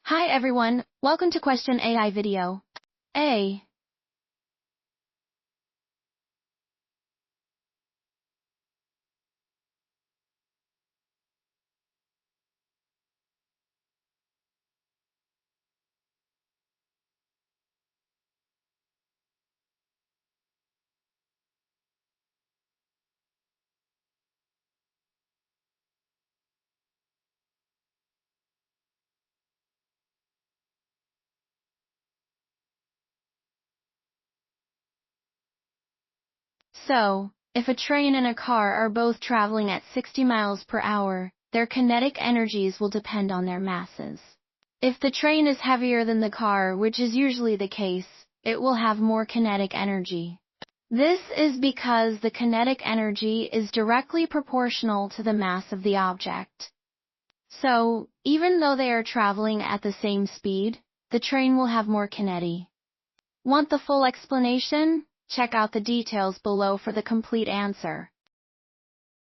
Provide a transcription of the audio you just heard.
Hi everyone, welcome to Question AI video. A. So, if a train and a car are both traveling at 60 miles per hour, their kinetic energies will depend on their masses. If the train is heavier than the car, which is usually the case, it will have more kinetic energy. This is because the kinetic energy is directly proportional to the mass of the object. So, even though they are traveling at the same speed, the train will have more kinetic. Want the full explanation? Check out the details below for the complete answer.